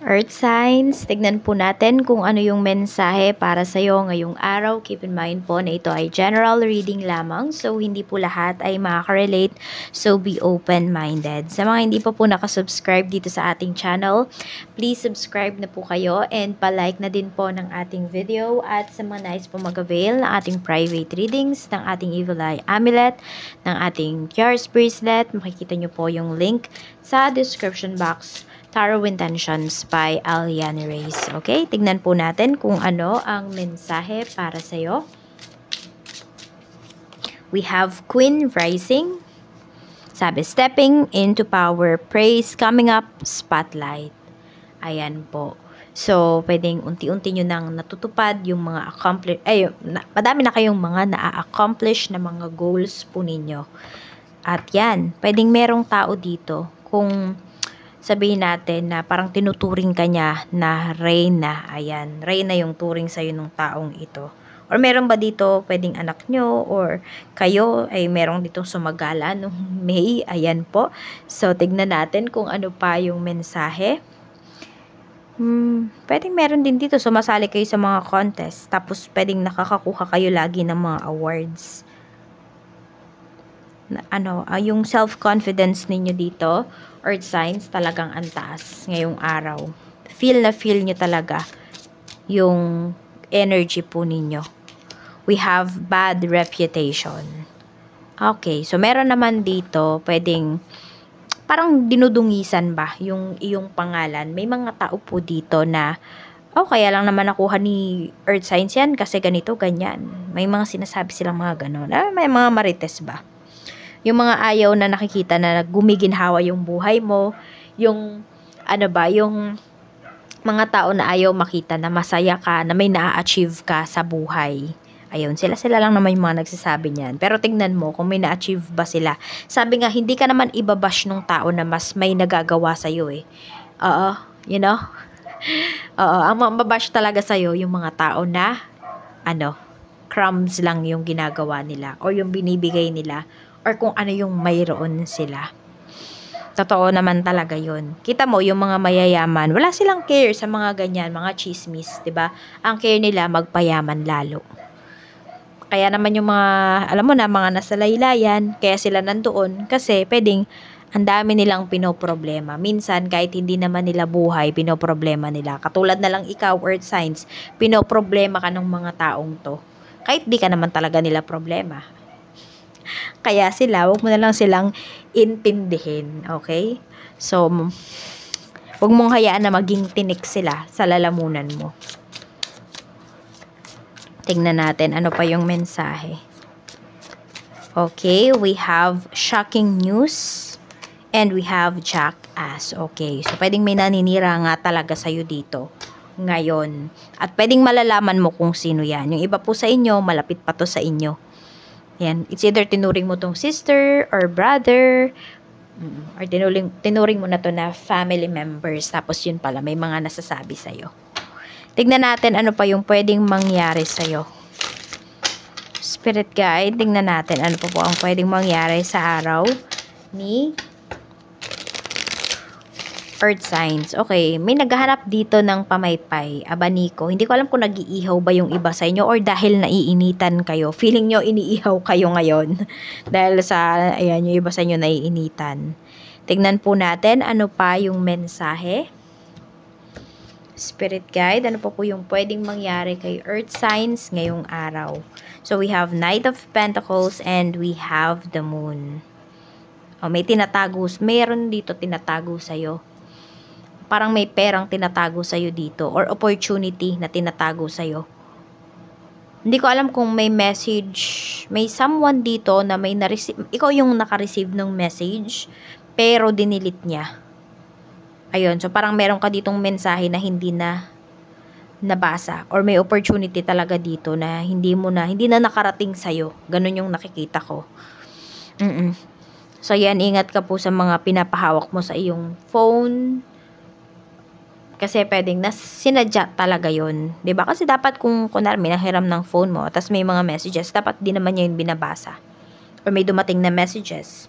Earth signs, tignan po natin kung ano yung mensahe para sa iyo ngayong araw. Keep in mind po na ito ay general reading lamang. So, hindi po lahat ay makaka-relate. So, be open-minded. Sa mga hindi pa po nakasubscribe dito sa ating channel, please subscribe na po kayo and palike na din po ng ating video. At sa mga nais po mag-avail ng ating private readings, ng ating Evil Eye Amulet, ng ating Cures Bracelet, makikita nyo po yung link sa description box. Tarot Intentions by Aliani Reyes. Okay, tignan po natin kung ano ang mensahe para sa iyo. We have Queen Rising. Sabi, stepping into power, praise, coming up, spotlight. Ayan po. So, pwedeng unti-unti nyo nang natutupad yung mga madami na kayong mga na-accomplish na mga goals po ninyo. At yan, pwedeng merong tao dito kung sabihin natin na parang tinuturing ka niya na reyna. Ayan, reyna yung turing sa'yo ng taong ito. Or meron ba dito pwedeng anak nyo or kayo ay merong ditong sumagala nung May. Ayan po. So, tignan natin kung ano pa yung mensahe. Pwedeng meron din dito sumasali kayo sa mga contest. Tapos, pwedeng nakakakuha kayo lagi ng mga awards. Yung self-confidence ninyo dito, Earth signs, talagang antaas ngayong araw. Feel nyo talaga yung energy po ninyo. We have bad reputation. Okay, so meron naman dito, pwedeng parang dinudungisan ba yung iyong pangalan. May mga tao po dito na, kaya lang naman nakuha ni Earth signs yan kasi ganito, ganyan. May mga sinasabi silang mga ganon. May mga marites ba? Yung mga ayaw na nakikita na gumiginhawa yung buhay mo, yung yung mga tao na ayaw makita na masaya ka, na may na-achieve ka sa buhay. Ayun, sila lang naman yung mga nagsasabi niyan. Pero tingnan mo kung may na-achieve ba sila. Sabi nga, hindi ka naman ibabash nung tao na mas may nagagawa sa'yo eh. You know? Ang mababash talaga sa'yo yung mga tao na, crumbs lang yung ginagawa nila or yung binibigay nila or kung ano yung mayroon sila. Totoo naman talaga yun. Kita mo, yung mga mayayaman, wala silang care sa mga ganyan, mga chismis, 'di ba? Ang care nila, magpayaman lalo. Kaya naman yung mga, alam mo na, mga nasa laylayan, kaya sila nandoon, kasi pwedeng, ang dami nilang pinoproblema. Minsan, kahit hindi naman nila buhay, pinoproblema nila. Katulad na lang ikaw, Earth signs, pinoproblema ka ng mga taong to. Kahit di ka naman talaga nila problema. Kaya sila, wag mo na lang silang intindihin, okay? So, wag mong hayaan na maging tinik sila sa lalamunan mo. Tingnan natin ano pa yung mensahe. Okay, we have shocking news and we have jackass. Okay, so pwedeng may naninira nga talaga sa'yo dito ngayon. At pwedeng malalaman mo kung sino yan. Yung iba po sa inyo, malapit pa to sa inyo. Yan, it's either tinuring mo tong sister or brother or tinuring mo na to na family members, tapos yun pala may mga nasasabi sa'yo. Tignan natin ano pa yung pwedeng mangyari sa'yo. Spirit guide, tignan natin ano pa po ang pwedeng mangyari sa araw ni Earth signs. Okay, may naghahanap dito ng pamaypay, abaniko. Hindi ko alam kung nag-iihaw ba yung iba sa inyo or dahil naiinitan kayo. Feeling nyo iniihaw kayo ngayon. Dahil sa, ayan, yung iba sa inyo naiinitan. Tignan po natin ano pa yung mensahe. Spirit guide, ano pa po yung pwedeng mangyari kay Earth signs ngayong araw. So, we have Knight of Pentacles and we have the Moon. May tinatago, meron dito tinatago sa'yo. Parang may perang tinatago sa'yo dito or opportunity na tinatago sa'yo. Hindi ko alam kung may message, may someone dito na may na-receive, ikaw yung naka-receive ng message, pero dinilit niya. Ayun, so parang meron ka ditong mensahe na hindi na nabasa or may opportunity talaga dito na hindi na nakarating sa'yo. Ganun yung nakikita ko. So yan, ingat ka po sa mga pinapahawak mo sa iyong phone. Kasi pwedeng sinadya talaga yun. 'Di ba? Kasi dapat kung kunwari may nahiram ng phone mo, tapos may mga messages, dapat di naman niya yung binabasa. Or may dumating na messages.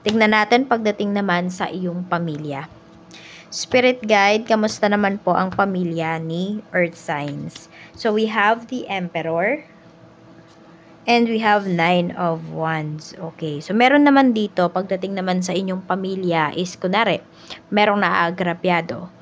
Tingnan natin pagdating naman sa iyong pamilya. Spirit guide, kamusta naman po ang pamilya ni Earth Signs? So, we have the Emperor. And we have 9 of Wands. Okay. So, meron naman dito, pagdating naman sa inyong pamilya is, kunwari, merong naaagrabyado.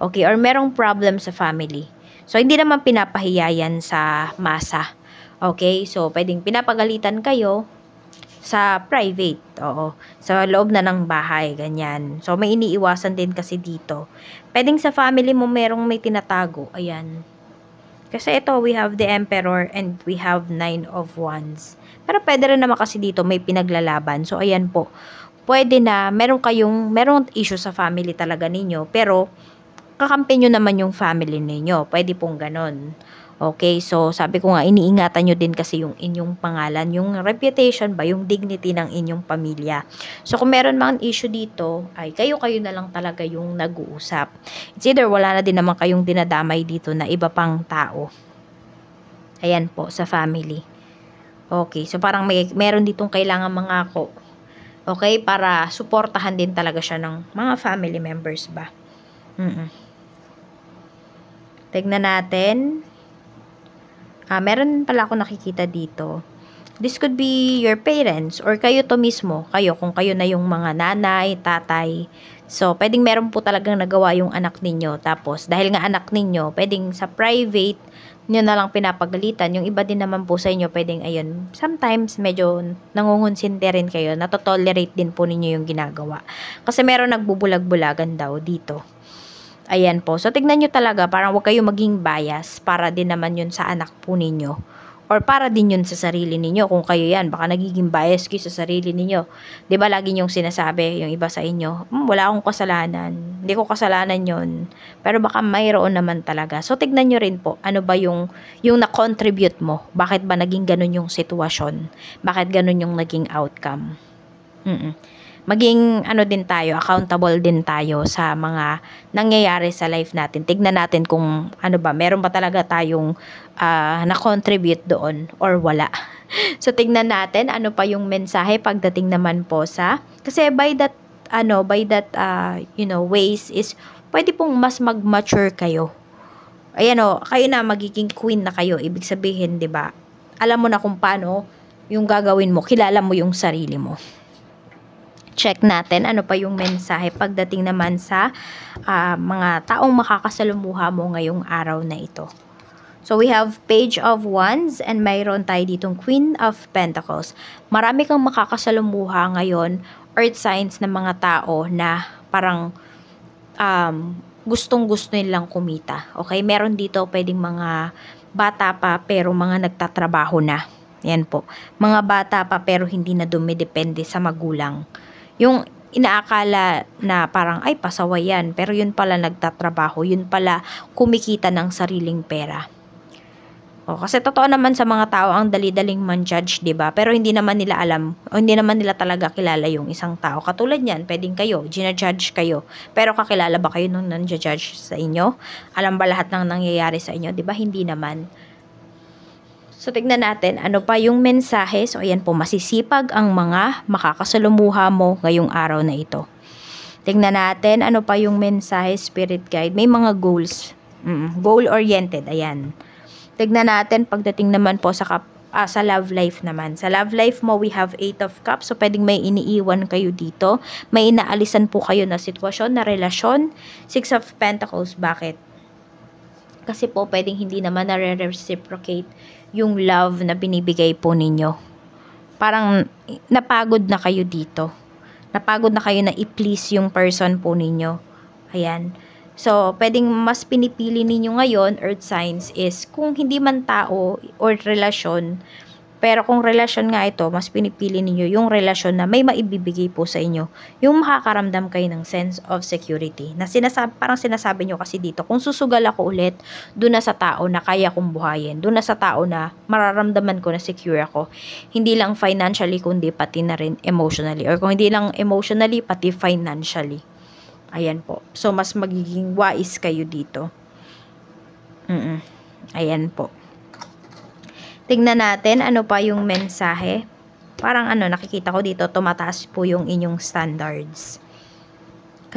Okay. Or merong problem sa family. So, hindi naman pinapahiya yan sa masa. Okay. So, pwedeng pinapagalitan kayo sa private. Oo. Sa loob na ng bahay. Ganyan. So, may iniiwasan din kasi dito. Pwedeng sa family mo merong may tinatago. Ayan. Kasi ito, we have the Emperor and we have 9 of Wands. Pero pwede rin naman kasi dito may pinaglalaban. So, ayan po. Pwede na, merong issue sa family talaga ninyo. Pero, kakampi nyo naman yung family ninyo. Pwede pong ganon. Okay, so sabi ko nga, iniingatan nyo din kasi yung inyong pangalan, yung reputation ba, yung dignity ng inyong pamilya. So, kung meron mang issue dito, ay kayo-kayo na lang talaga yung nag-uusap. It's either wala na din naman kayong dinadamay dito na iba pang tao. Ayan po, sa family. Okay, so parang meron ditong kailangan mangako. Okay, para suportahan din talaga siya ng mga family members ba. Tignan natin. Meron pala ako nakikita dito. This could be your parents or kayo to mismo. Kayo, kung kayo na yung mga nanay, tatay. So, pwedeng meron po talagang nagawa yung anak ninyo. Tapos, dahil nga anak ninyo, pwedeng sa private nyo na lang pinapagalitan. Yung iba din naman po sa inyo, pwedeng, ayun, sometimes medyo nangungunsinte rin kayo. Natotolerate din po ninyo yung ginagawa. Kasi meron nagbubulag-bulagan daw dito. Ayan po. So, tignan nyo talaga, parang huwag kayo maging bias para din naman yun sa anak po ninyo. Or para din yun sa sarili ninyo. Kung kayo yan, baka nagiging bias kayo sa sarili ninyo. Diba lagi nyong sinasabi, yung iba sa inyo, wala akong kasalanan. Hindi ko kasalanan yun. Pero baka mayroon naman talaga. So, tignan nyo rin po, ano ba yung na-contribute mo? Bakit ba naging ganun yung sitwasyon? Bakit ganun yung naging outcome? Maging din tayo, accountable din tayo sa mga nangyayari sa life natin. Tignan natin kung meron ba talaga tayong na-contribute doon or wala. So tignan natin ano pa yung mensahe pagdating naman po sa, kasi by that ways is pwede pong mas mag-mature kayo. Ayan kayo na magiging queen na kayo. Ibig sabihin, 'di ba? Alam mo na kung paano yung gagawin mo, kilala mo yung sarili mo. Check natin ano pa yung mensahe pagdating naman sa mga taong makakasalumuha mo ngayong araw na ito. So, we have Page of Wands and mayroon tayo ditong Queen of Pentacles. Marami kang makakasalumuha ngayon, earth signs ng mga tao na parang gustong-gusto nilang kumita. Okay? Meron dito pwedeng mga bata pa pero mga nagtatrabaho na. Yan po. Mga bata pa pero hindi na dumidepende sa magulang. Yung inaakala na parang, ay, pasaway yan. Pero yun pala nagtatrabaho. Yun pala kumikita ng sariling pera. Kasi totoo naman sa mga tao ang dali-daling man-judge, diba? Pero hindi naman nila alam, o hindi naman nila talaga kilala yung isang tao. Katulad yan, pwedeng kayo, gina-judge kayo. Pero kakilala ba kayo nung nang-judge sa inyo? Alam ba lahat ng nangyayari sa inyo? Diba? Hindi naman. So, tignan natin, ano pa yung mensahe. So, ayan po, masisipag ang mga makakasalumuha mo ngayong araw na ito. Tignan natin, ano pa yung mensahe, spirit guide. May mga goals. Goal-oriented, ayan. Tignan natin, pagdating naman po sa love life naman. Sa love life mo, we have 8 of Cups. So, pwedeng may iniiwan kayo dito. May inaalisan po kayo na sitwasyon, na relasyon. 6 of Pentacles, bakit? Kasi po, pwedeng hindi naman na-reciprocate yung love na binibigay po ninyo. Parang napagod na kayo dito. Napagod na kayo na i-please yung person po ninyo. Ayan. So, pwedeng mas pinipili ninyo ngayon, earth signs, is kung hindi man tao or relasyon, pero kung relasyon nga ito, mas pinipili ninyo yung relasyon na may maibibigay po sa inyo. Yung makakaramdam kayo ng sense of security. Na parang sinasabi nyo kasi dito, kung susugal ako ulit, doon na sa tao na kaya kong buhayin. Doon na sa tao na mararamdaman ko na secure ako. Hindi lang financially, kundi pati na rin emotionally. Or kung hindi lang emotionally, pati financially. Ayan po. So, mas magiging wise kayo dito. Ayan po. Tignan natin ano pa yung mensahe. Parang nakikita ko dito, tumataas po yung inyong standards.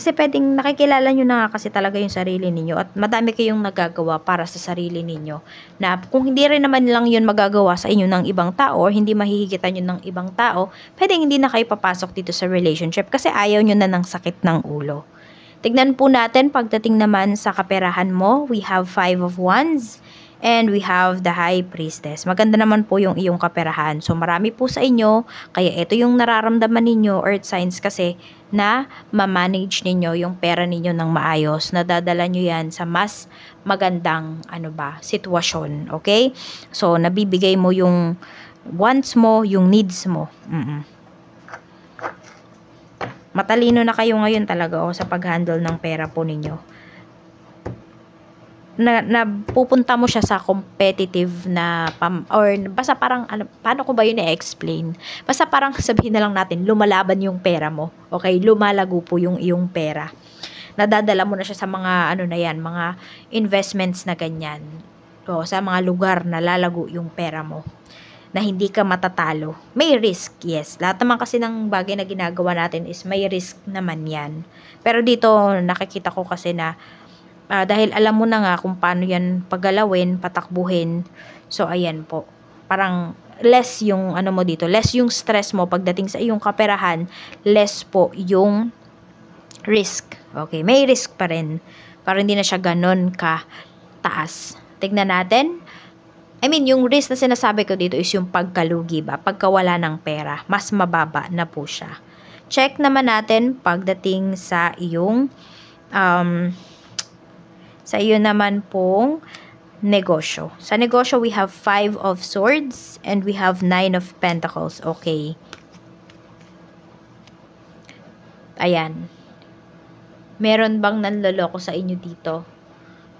Kasi pwedeng nakikilala nyo na nga kasi talaga yung sarili ninyo at madami kayong nagagawa para sa sarili ninyo. Na kung hindi rin naman lang yun magagawa sa inyo ng ibang tao or hindi mahihigitan yun ng ibang tao, pwedeng hindi na kayo papasok dito sa relationship kasi ayaw nyo na ng sakit ng ulo. Tignan po natin pagdating naman sa kaperahan mo, we have 5 of Wands. And we have the High Priestess. Maganda naman po yung iyong kaperahan. So, marami po sa inyo. Kaya ito yung nararamdaman ninyo, Earth Signs, kasi na ma-manage ninyo yung pera ninyo ng maayos. Nadadala nyo yan sa mas magandang sitwasyon. Okay? So, nabibigay mo yung wants mo, yung needs mo. Matalino na kayo ngayon talaga sa pag-handle ng pera po ninyo. Na pupunta mo siya sa competitive na or basta parang paano ko ba yun i-explain? Basta parang sabihin na lang natin lumalaban yung pera mo. Okay, lumalago po yung iyong pera. Nadadala mo na siya sa mga mga investments na ganyan. O sa mga lugar na lalago yung pera mo. Na hindi ka matatalo. May risk, yes. Lahat naman kasi ng bagay na ginagawa natin is may risk naman yan. Pero dito nakikita ko kasi na dahil alam mo na nga kung paano yan paggalawin, patakbuhin. So, ayan po. Parang less yung mo dito. Less yung stress mo pagdating sa iyong kaperahan. Less po yung risk. Okay, may risk pa rin. Parang hindi na siya ganon ka taas. Tignan natin. Yung risk na sinasabi ko dito is yung pagkalugi ba? Pagkawala ng pera. Mas mababa na po siya. Check naman natin pagdating sa iyong naman pong negosyo. Sa negosyo, we have 5 of Swords and we have 9 of Pentacles. Okay. Ayan. Meron bang nanloloko sa inyo dito?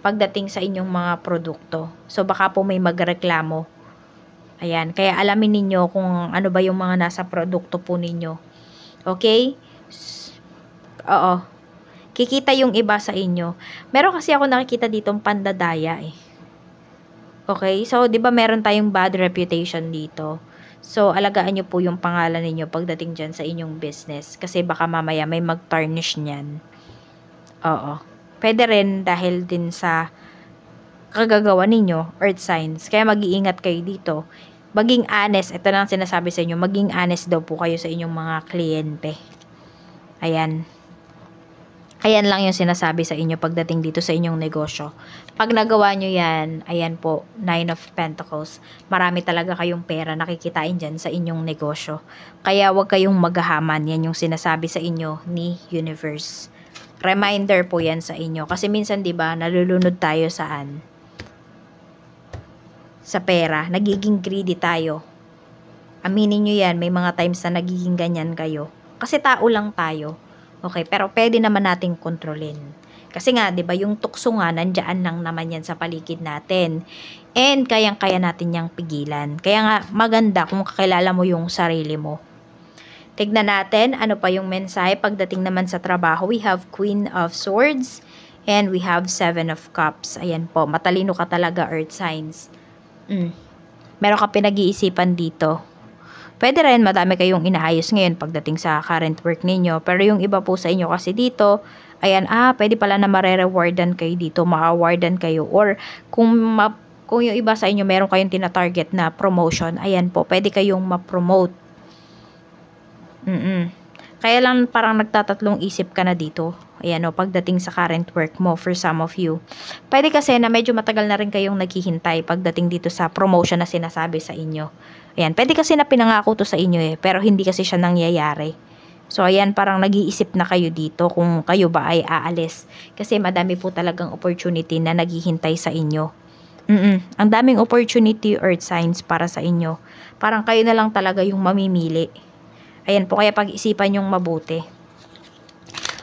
Pagdating sa inyong mga produkto. So, baka po may magreklamo. Ayan. Kaya alamin ninyo kung ano ba yung mga nasa produkto po ninyo. Okay? Oo. Kikita yung iba sa inyo. Meron kasi ako nakikita ditong pandadaya eh. Okay? So, di ba meron tayong bad reputation dito? So, alagaan nyo po yung pangalan ninyo pagdating dyan sa inyong business. Kasi baka mamaya may mag-tarnish niyan. Oo. Pwede rin dahil din sa kagagawa ninyo, Earth Signs. Kaya mag-iingat kayo dito. Maging honest. Ito lang sinasabi sa inyo. Maging honest daw po kayo sa inyong mga kliyente. Ayan. Ayan lang yung sinasabi sa inyo pagdating dito sa inyong negosyo. Pag nagawa nyo yan, ayan po, 9 of Pentacles. Marami talaga kayong pera nakikitain dyan sa inyong negosyo. Kaya huwag kayong maghahaman. Yan yung sinasabi sa inyo ni Universe. Reminder po yan sa inyo. Kasi minsan, di ba, nalulunod tayo saan? Sa pera. Nagiging greedy tayo. Aminin nyo yan, may mga times na nagiging ganyan kayo. Kasi tao lang tayo. Okay, pero pwede naman nating kontrolin. Kasi nga, 'di ba, yung tukso nga nandiyan lang naman 'yan sa paligid natin. And kayang-kaya natin 'yang pigilan. Kaya nga maganda kung kakilala mo yung sarili mo. Tignan natin ano pa yung mensahe pagdating naman sa trabaho. We have Queen of Swords and we have 7 of Cups. Ayan po, matalino ka talaga, Earth Signs. Meron ka pinag-iisipan dito. Pwede rin, madami kayong inaayos ngayon pagdating sa current work ninyo. Pero yung iba po sa inyo kasi dito, ayan, pwede pala na mare-rewardan kayo dito, ma-awardan kayo. Or kung yung iba sa inyo, meron kayong tina-target na promotion, ayan po, pwede kayong ma-promote. Kaya lang parang nagtatatlong isip ka na dito. Ayan o, pagdating sa current work mo for some of you. Pwede kasi na medyo matagal na rin kayong naghihintay pagdating dito sa promotion na sinasabi sa inyo. Ayan, pwede kasi na pinangako to sa inyo pero hindi kasi siya nangyayari. So, ayan, parang nag-iisip na kayo dito kung kayo ba ay aalis. Kasi madami po talagang opportunity na naghihintay sa inyo. Ang daming opportunity, Earth Signs, para sa inyo. Parang kayo na lang talaga yung mamimili. Ayan po, kaya pag-isipan yung mabuti.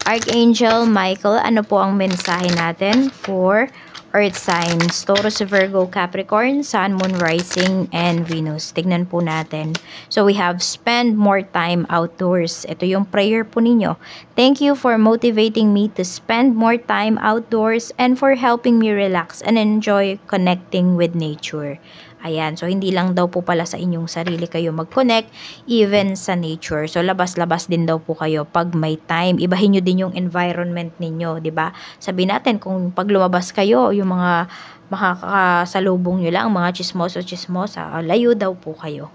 Archangel Michael, ano po ang mensahe natin for Earth Signs? Taurus, Virgo, Capricorn, Sun, Moon, Rising, and Venus. Tignan po natin. So, we have spend more time outdoors. Ito yung prayer po ninyo. Thank you for motivating me to spend more time outdoors and for helping me relax and enjoy connecting with nature. Ayan, so hindi lang daw po pala sa inyong sarili kayo mag-connect, even sa nature. So labas-labas din daw po kayo pag may time. Ibahin nyo din yung environment ninyo, 'di ba? Sabihin natin kung pag lumabas kayo, yung mga makakasalubong nyo lang, mga chismoso-chismosa, layo daw po kayo.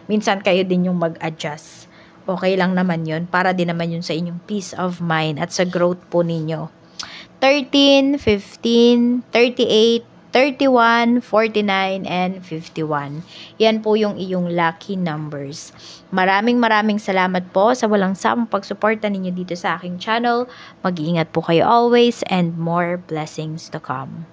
Minsan kayo din yung mag-adjust. Okay lang naman yun, para din naman yun sa inyong peace of mind at sa growth po ninyo. 13, 15, 38, 31, 49, and 51. Yan po yung iyong lucky numbers. Maraming salamat po sa walang samang pagsuporta ninyo dito sa aking channel. Mag-iingat po kayo always and more blessings to come.